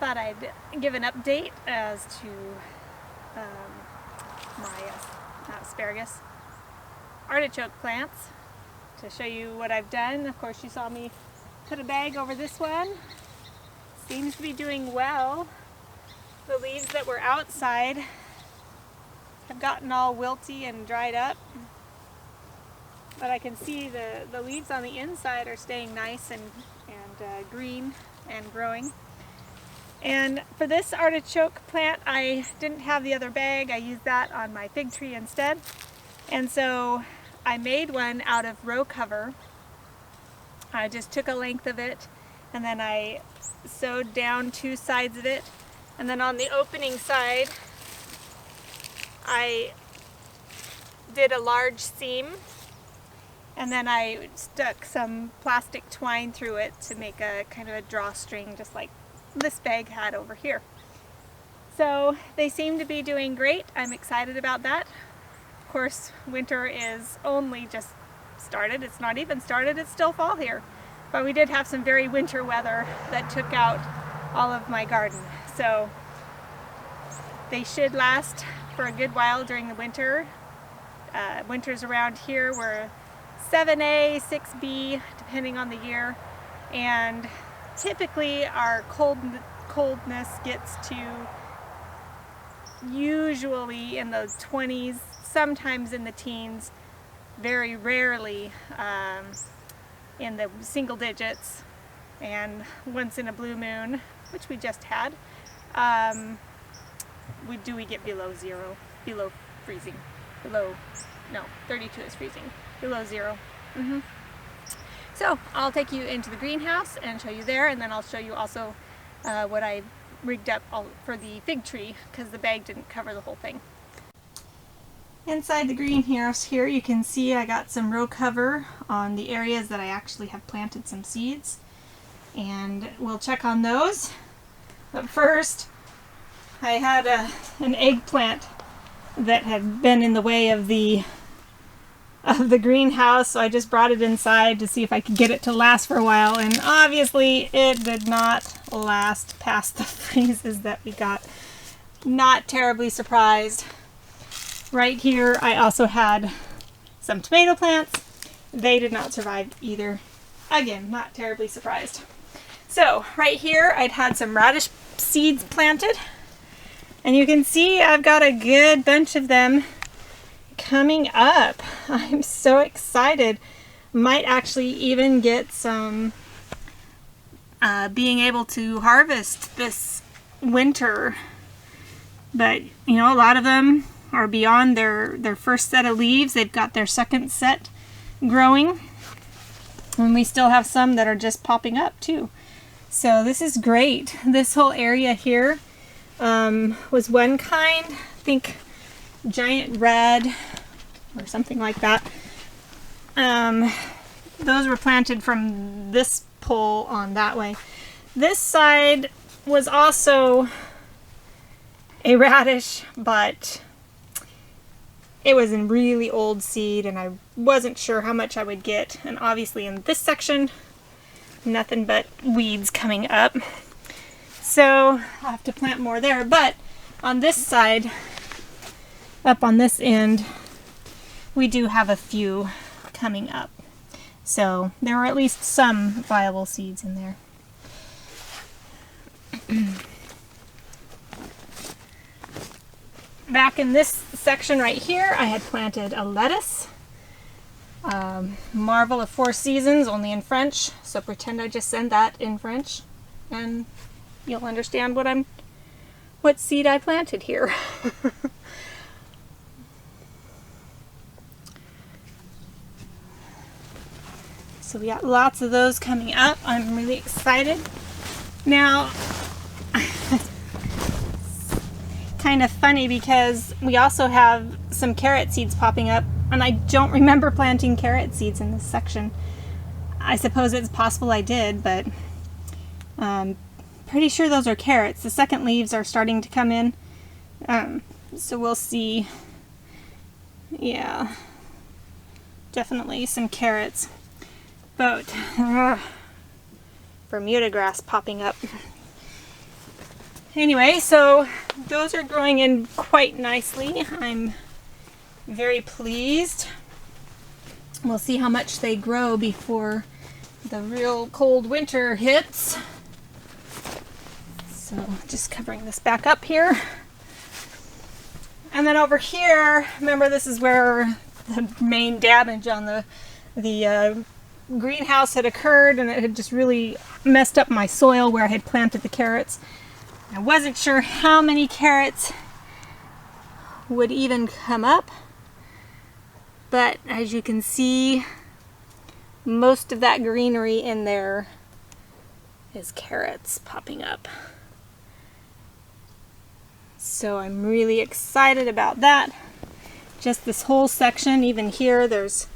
thought I'd give an update as to my asparagus artichoke plants to show you what I've done. Of course, you saw me put a bag over this one. Seems to be doing well. The leaves that were outside have gotten all wilty and dried up, but I can see the leaves on the inside are staying nice and green and growing. And for this artichoke plant, I didn't have the other bag. I used that on my fig tree instead. And so I made one out of row cover. I just took a length of it and then I sewed down two sides of it. And then on the opening side, I did a large seam, and then I stuck some plastic twine through it to make a kind of a drawstring, just like this bag had over here. So they seem to be doing great. I'm excited about that. Of course, winter is only just started. It's not even started, it's still fall here. But we did have some very winter weather that took out all of my garden. So they should last for a good while during the winter. Winters around here were 7A, 6B, depending on the year. And typically our coldness gets to usually in the 20s, sometimes in the teens, very rarely in the single digits, and once in a blue moon, which we just had, we get below zero, below freezing, no, 32 is freezing, below zero. So I'll take you into the greenhouse and show you there, and then I'll show you also what I rigged up for the fig tree, because the bag didn't cover the whole thing. Inside the greenhouse here you can see I got some row cover on the areas that I actually have planted some seeds, and we'll check on those. But first, I had an eggplant that had been in the way of the greenhouse, so I just brought it inside to see if I could get it to last for a while, and obviously it did not last past the freezes that we got. Not terribly surprised. Right here I also had some tomato plants. They did not survive either. Again, not terribly surprised. So right here I'd had some radish seeds planted, and you can see I've got a good bunch of them coming up. I'm so excited. Might actually even get some being able to harvest this winter. But you know, a lot of them are beyond their first set of leaves. They've got their second set growing, and we still have some that are just popping up too. So this is great. This whole area here was one kind, I think giant red or something like that. Those were planted from this pole on that way. This side was also a radish, but it was in really old seed and I wasn't sure how much I would get. And obviously in this section, nothing but weeds coming up. So I'll have to plant more there. But on this side, up on this end, we do have a few coming up. So there were at least some viable seeds in there. Back in this section right here, I had planted a lettuce. Marvel of Four Seasons, only in French, so pretend I just said that in French and you'll understand what seed I planted here. So we got lots of those coming up. I'm really excited. Now, kind of funny because we also have some carrot seeds popping up, and I don't remember planting carrot seeds in this section. I suppose it's possible I did, but pretty sure those are carrots. The second leaves are starting to come in, so we'll see. Yeah, definitely some carrots. But Bermuda grass popping up. Anyway, so those are growing in quite nicely. I'm very pleased. We'll see how much they grow before the real cold winter hits. So just covering this back up here. And then over here, remember this is where the main damage on the greenhouse had occurred, and it had just really messed up my soil where I had planted the carrots. I wasn't sure how many carrots would even come up, but as you can see, most of that greenery in there is carrots popping up. So I'm really excited about that. Just this whole section, even here, there's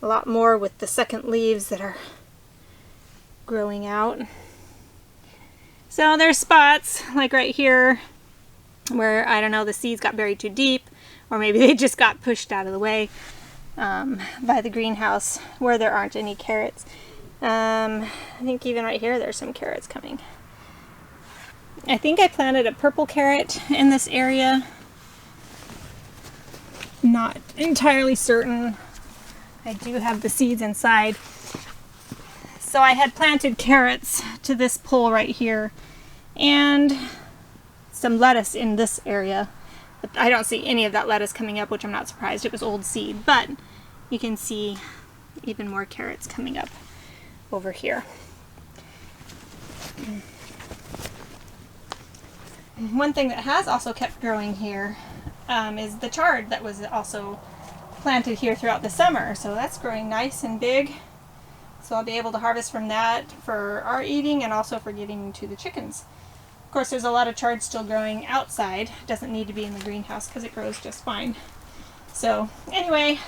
a lot more with the second leaves that are growing out. So there's spots, like right here, where, I don't know, the seeds got buried too deep, or maybe they just got pushed out of the way by the greenhouse, where there aren't any carrots. I think even right here there's some carrots coming. I think I planted a purple carrot in this area. Not entirely certain. I do have the seeds inside. So I had planted carrots to this pole right here and some lettuce in this area. But I don't see any of that lettuce coming up, which I'm not surprised. It was old seed, but you can see even more carrots coming up over here. One thing that has also kept growing here is the chard that was also planted here throughout the summer. So that's growing nice and big. So I'll be able to harvest from that for our eating and also for giving to the chickens. Of course, there's a lot of chard still growing outside. It doesn't need to be in the greenhouse because it grows just fine. So anyway,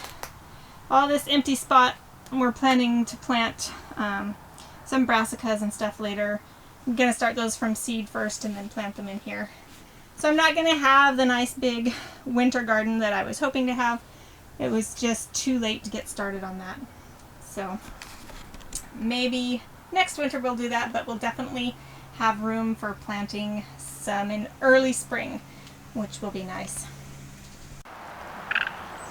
all this empty spot, we're planning to plant some brassicas and stuff later. I'm going to start those from seed first and then plant them in here. So I'm not going to have the nice big winter garden that I was hoping to have. It was just too late to get started on that. So maybe next winter we'll do that, but we'll definitely have room for planting some in early spring, which will be nice.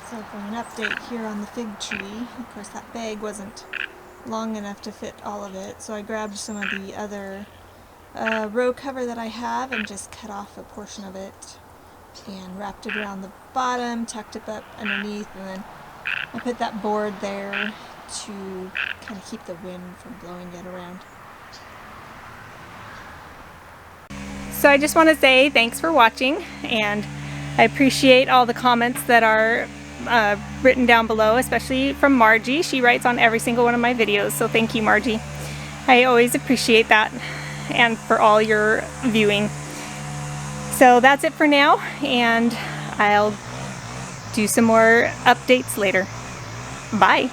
So for an update here on the fig tree, of course that bag wasn't long enough to fit all of it, so I grabbed some of the other row cover that I have and just cut off a portion of it and wrapped it around the bottom, tucked it up underneath, and then I put that board there to kind of keep the wind from blowing it around. So I just want to say thanks for watching, and I appreciate all the comments that are written down below, especially from Margie. She writes on every single one of my videos, so thank you, Margie. I always appreciate that, and for all your viewing. So that's it for now, and I'll do some more updates later. Bye!